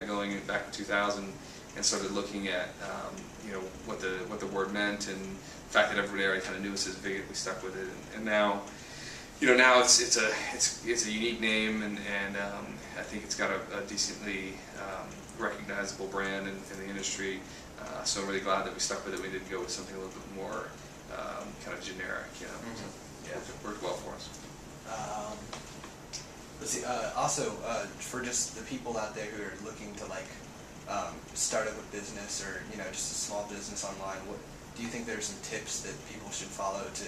going back in 2000 and started looking at what the word meant, and the fact that everybody already kind of knew us as Viget, we stuck with it. And now, now it's a unique name, and I think it's got a decently recognizable brand in the industry. So I'm really glad that we stuck with it. We didn't go with something a little bit more kind of generic. Mm-hmm. Yeah, it worked well for us. Let's see. Also, for just the people out there who are looking to start up a business, or just a small business online, what do you think there's some tips that people should follow to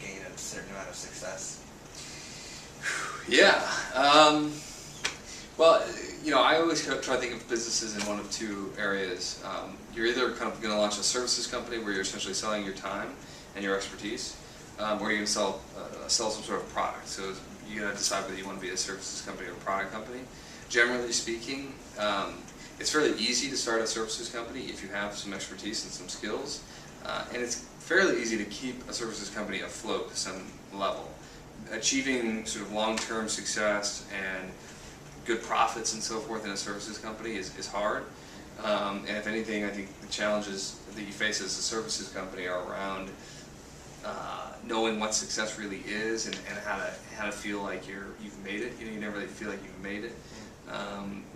gain a certain amount of success? Yeah. Well, I always try to think of businesses in one of two areas. You're either kind of going to launch a services company where you're essentially selling your time and your expertise, or you're going to sell some sort of product. So you got to decide whether you want to be a services company or a product company. Generally speaking, it's fairly easy to start a services company if you have some expertise and some skills, and it's fairly easy to keep a services company afloat to some level. Achieving sort of long-term success and good profits and so forth in a services company is hard, and if anything, I think the challenges that you face as a services company are around knowing what success really is, and how to feel like you've made it. You never really feel like you've made it.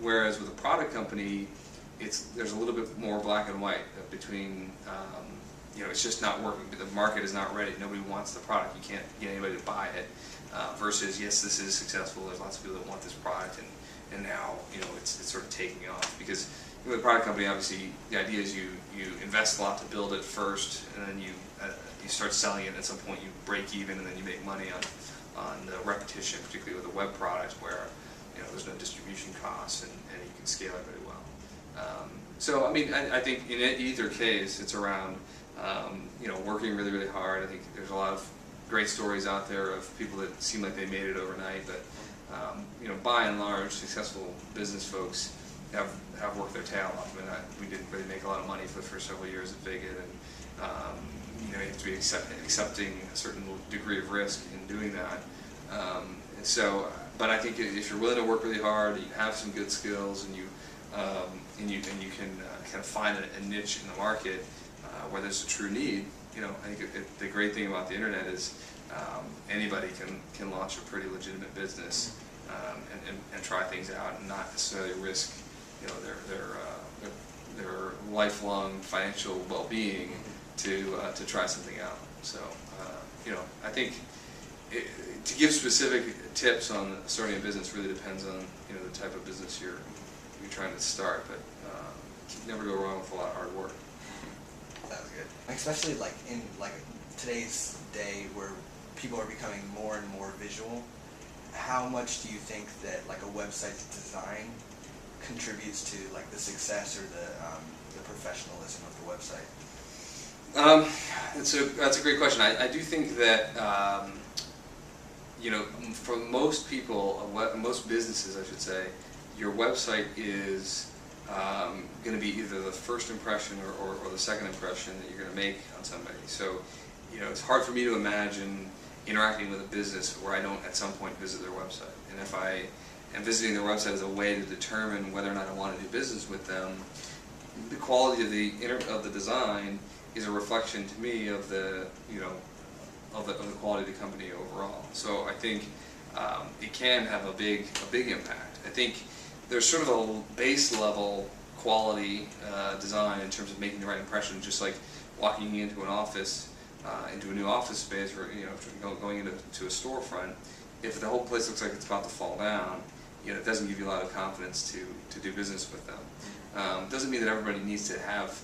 Whereas with a product company, there's a little bit more black and white between it's just not working. The market is not ready. Nobody wants the product. You can't get anybody to buy it. Versus, yes, this is successful. There's lots of people that want this product, and now it's sort of taking off. Because with a product company, obviously the idea is you invest a lot to build it first, and then you start selling it. At some point, you break even, and then you make money on the repetition, particularly with a web product where there's no distribution costs, and you can scale it very well. So I mean, I think in either case, it's around working really, really hard. I think there's a lot of great stories out there of people that seem like they made it overnight, but by and large, successful business folks have worked their tail off. I mean, we didn't really make a lot of money for the first several years at Viget, and you have to be accepting a certain degree of risk in doing that. But I think if you're willing to work really hard, you have some good skills, and you can kind of find a niche in the market where there's a true need. I think the great thing about the internet is anybody can launch a pretty legitimate business and try things out, and not necessarily risk their lifelong financial well-being to try something out. So I think to give specific tips on starting a business really depends on the type of business you're trying to start, but you can never go wrong with a lot of hard work. That was good. Especially in today's day where people are becoming more and more visual, how much do you think that a website's design contributes to the success or the professionalism of the website? That's a great question. I do think that for most people, most businesses, I should say, your website is going to be either the first impression or the second impression that you're going to make on somebody. So, it's hard for me to imagine interacting with a business where I don't at some point visit their website. And if I am visiting their website as a way to determine whether or not I want to do business with them, the quality of the design is a reflection to me of the of the quality of the company overall. So I think it can have a big impact. I think there's sort of a base level quality design in terms of making the right impression, just like walking into an office, into a new office space, or going into a storefront. If the whole place looks like it's about to fall down, it doesn't give you a lot of confidence to do business with them. Doesn't mean that everybody needs to have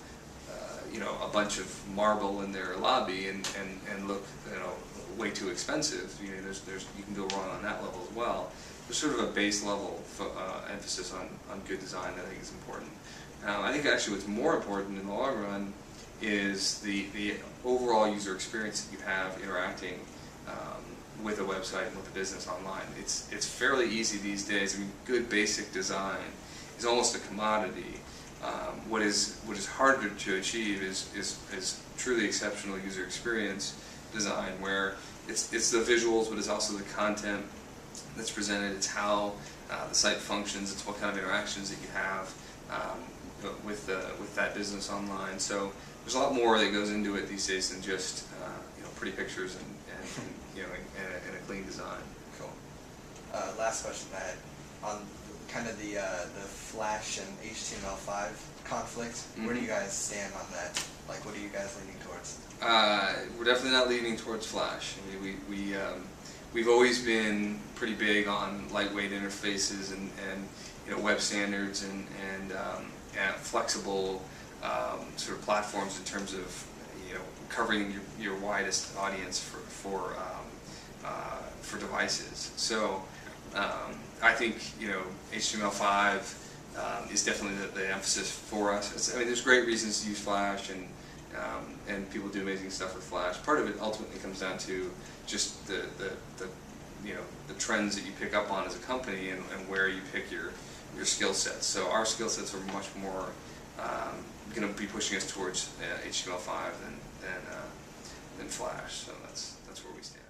a bunch of marble in their lobby and look way too expensive. You can go wrong on that level as well. There's sort of a base level emphasis on good design that I think is important. I think actually what's more important in the long run is the overall user experience that you have interacting with a website and with a business online. It's fairly easy these days. I mean, good basic design is almost a commodity. What is harder to achieve is truly exceptional user experience design, where it's the visuals, but it's also the content, that's presented. It's how the site functions. It's what kind of interactions that you have with that business online. So there's a lot more that goes into it these days than just pretty pictures and and a clean design. Cool. Last question I had on kind of the Flash and HTML5 conflict. Mm-hmm. Where do you guys stand on that? Like, what are you guys leaning towards? We're definitely not leaning towards Flash. I mean, we've always been pretty big on lightweight interfaces and web standards and flexible sort of platforms in terms of covering your widest audience for devices. So I think HTML5 is definitely the emphasis for us. I mean, there's great reasons to use Flash, and people do amazing stuff with Flash. Part of it ultimately comes down to just the trends that you pick up on as a company and where you pick your skill sets. So our skill sets are much more going to be pushing us towards HTML5 than Flash. So that's where we stand.